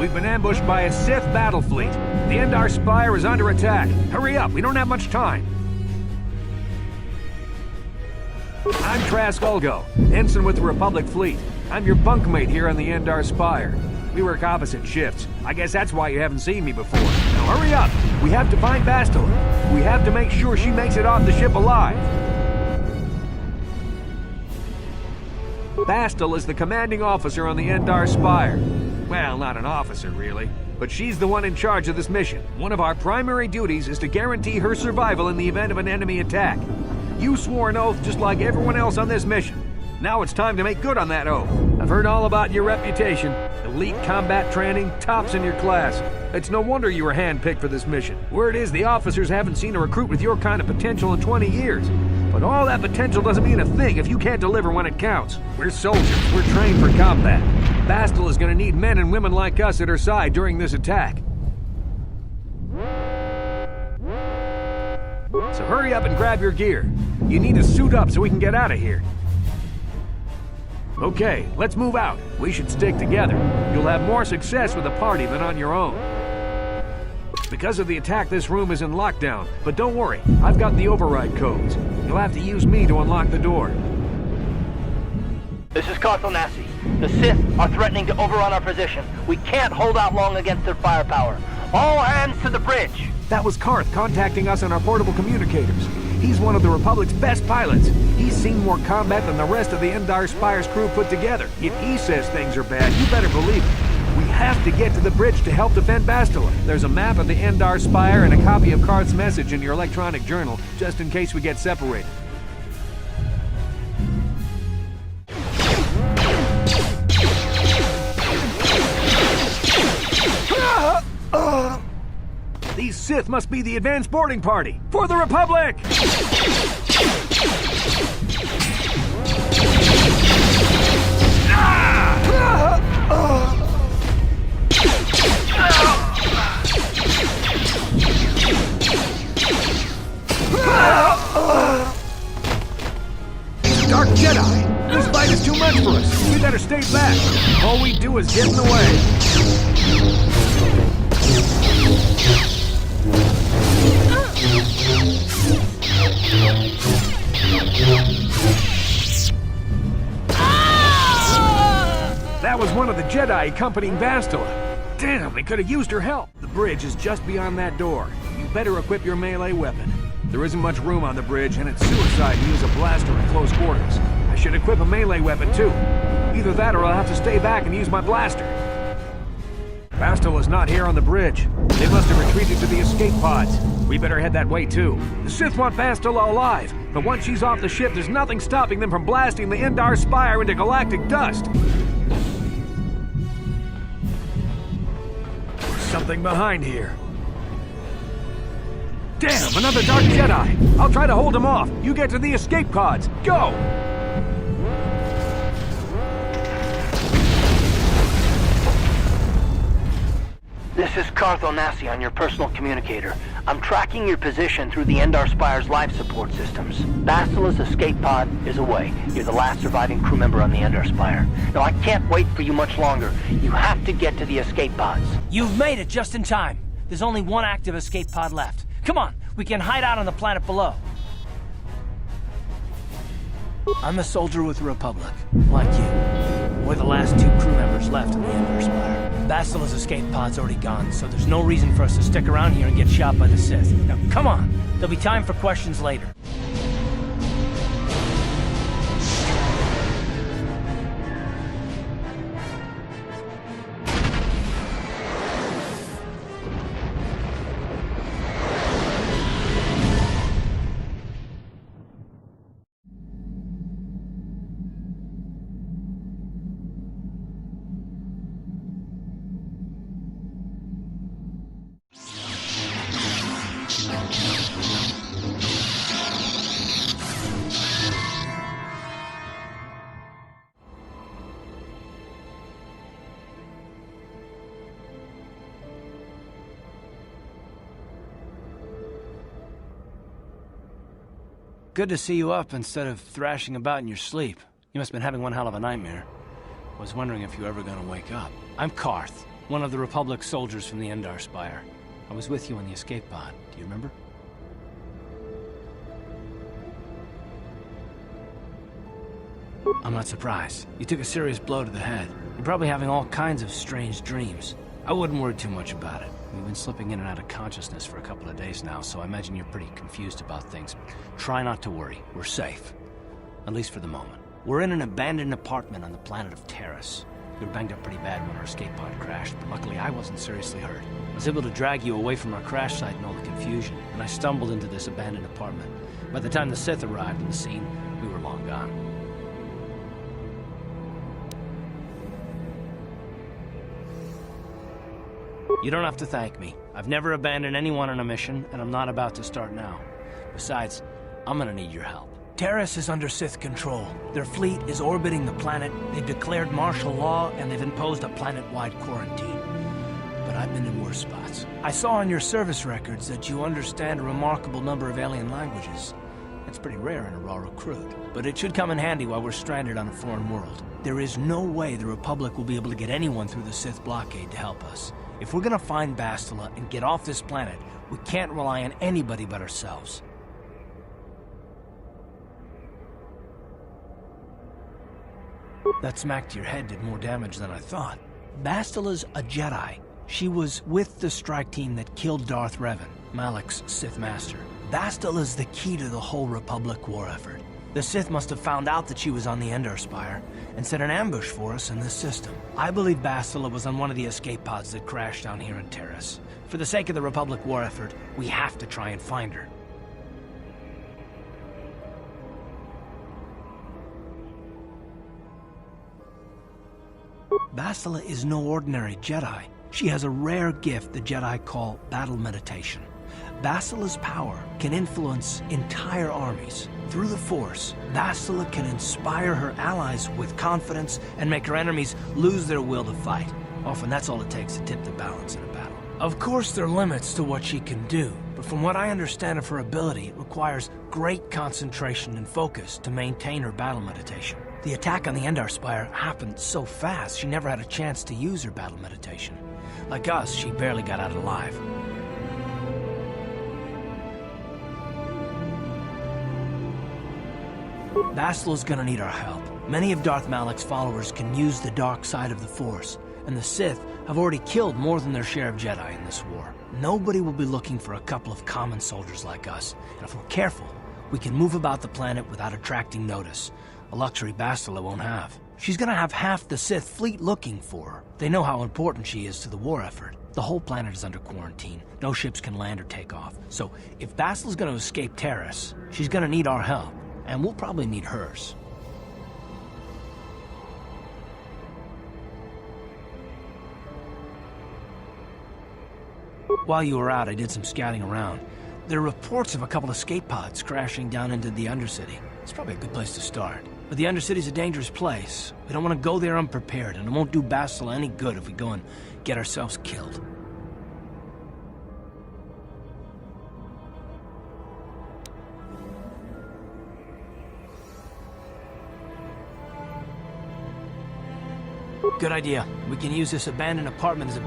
We've been ambushed by a Sith battle fleet. The Endar Spire is under attack. Hurry up, we don't have much time. I'm Trask Ulgo, ensign with the Republic fleet. I'm your bunkmate here on the Endar Spire. We work opposite shifts. I guess that's why you haven't seen me before. Now hurry up! We have to find Bastila. We have to make sure she makes it off the ship alive. Bastila is the commanding officer on the Endar Spire. Well, not an officer, really. But she's the one in charge of this mission. One of our primary duties is to guarantee her survival in the event of an enemy attack. You swore an oath just like everyone else on this mission. Now it's time to make good on that oath. I've heard all about your reputation. Elite combat training, tops in your class. It's no wonder you were handpicked for this mission. Word is the officers haven't seen a recruit with your kind of potential in 20 years. But all that potential doesn't mean a thing if you can't deliver when it counts. We're soldiers. We're trained for combat. Bastila is gonna need men and women like us at her side during this attack. So hurry up and grab your gear. You need to suit up so we can get out of here. Okay, let's move out. We should stick together. You'll have more success with a party than on your own. Because of the attack, this room is in lockdown. But don't worry, I've got the override codes. You'll have to use me to unlock the door. This is Carthonasi. The Sith are threatening to overrun our position. We can't hold out long against their firepower. All hands to the bridge! That was Karth contacting us on our portable communicators. He's one of the Republic's best pilots. He's seen more combat than the rest of the Endar Spire's crew put together. If he says things are bad, you better believe it. We have to get to the bridge to help defend Bastila. There's a map of the Endar Spire and a copy of Karth's message in your electronic journal, just in case we get separated. These Sith must be the advanced boarding party for the Republic! Dark Jedi! This fight is too much for us. We better stay back. All we do is get in the way. That was one of the Jedi accompanying Bastila. Damn, they could have used her help. The bridge is just beyond that door. You better equip your melee weapon. There isn't much room on the bridge, and it's suicide to use a blaster in close quarters. I should equip a melee weapon, too. Either that or I'll have to stay back and use my blaster. Bastila's not here on the bridge. They must have retreated to the escape pods. We better head that way, too. The Sith want Bastila alive, but once she's off the ship, there's nothing stopping them from blasting the Endar Spire into galactic dust. There's something behind here. Damn, another Dark Jedi! I'll try to hold him off. You get to the escape pods. Go! This is Carthonasi on your personal communicator. I'm tracking your position through the Endar Spire's life support systems. Bastila's escape pod is away. You're the last surviving crew member on the Endar Spire. Now, I can't wait for you much longer. You have to get to the escape pods. You've made it just in time. There's only one active escape pod left. Come on, we can hide out on the planet below. I'm a soldier with the Republic, like you. We're the last two crew members left in the Endar Spire. Bastila's escape pod's already gone, so there's no reason for us to stick around here and get shot by the Sith. Now, come on. There'll be time for questions later. Good to see you up instead of thrashing about in your sleep. You must have been having one hell of a nightmare. Was wondering if you were ever gonna wake up. I'm Karth. One of the Republic soldiers from the Endar Spire. I was with you on the escape pod. Do you remember? I'm not surprised. You took a serious blow to the head. You're probably having all kinds of strange dreams. I wouldn't worry too much about it. We've been slipping in and out of consciousness for a couple of days now, so I imagine you're pretty confused about things. Try not to worry. We're safe. At least for the moment. We're in an abandoned apartment on the planet of Terrace. We were banged up pretty bad when our escape pod crashed, but luckily I wasn't seriously hurt. I was able to drag you away from our crash site and all the confusion, and I stumbled into this abandoned apartment. By the time the Sith arrived on the scene, we were long gone. You don't have to thank me. I've never abandoned anyone on a mission, and I'm not about to start now. Besides, I'm gonna need your help. Terrace is under Sith control. Their fleet is orbiting the planet, they've declared martial law, and they've imposed a planet-wide quarantine. But I've been in worse spots. I saw on your service records that you understand a remarkable number of alien languages. That's pretty rare in a raw recruit. But it should come in handy while we're stranded on a foreign world. There is no way the Republic will be able to get anyone through the Sith blockade to help us. If we're gonna find Bastila and get off this planet, we can't rely on anybody but ourselves. That smack to your head did more damage than I thought. Bastila's a Jedi. She was with the strike team that killed Darth Revan, Malak's Sith Master. Bastila's the key to the whole Republic war effort. The Sith must have found out that she was on the Endar Spire and set an ambush for us in this system. I believe Bastila was on one of the escape pods that crashed down here in Terrace. For the sake of the Republic war effort, we have to try and find her. Bastila is no ordinary Jedi. She has a rare gift the Jedi call battle meditation. Bastila's power can influence entire armies. Through the Force, Bastila can inspire her allies with confidence and make her enemies lose their will to fight. Often that's all it takes to tip the balance in a battle. Of course there are limits to what she can do, but from what I understand of her ability, it requires great concentration and focus to maintain her battle meditation. The attack on the Endar Spire happened so fast, she never had a chance to use her battle meditation. Like us, she barely got out alive. Bastila's gonna need our help. Many of Darth Malak's followers can use the dark side of the Force, and the Sith have already killed more than their share of Jedi in this war. Nobody will be looking for a couple of common soldiers like us, and if we're careful, we can move about the planet without attracting notice, a luxury Bastila won't have. She's gonna have half the Sith fleet looking for her. They know how important she is to the war effort. The whole planet is under quarantine. No ships can land or take off. So if Bastila's gonna escape Terrace, she's gonna need our help, and we'll probably need hers. While you were out, I did some scouting around. There are reports of a couple escape pods crashing down into the Undercity. It's probably a good place to start. But the Undercity's a dangerous place. We don't want to go there unprepared, and it won't do Bastila any good if we go and get ourselves killed. Good idea. We can use this abandoned apartment as a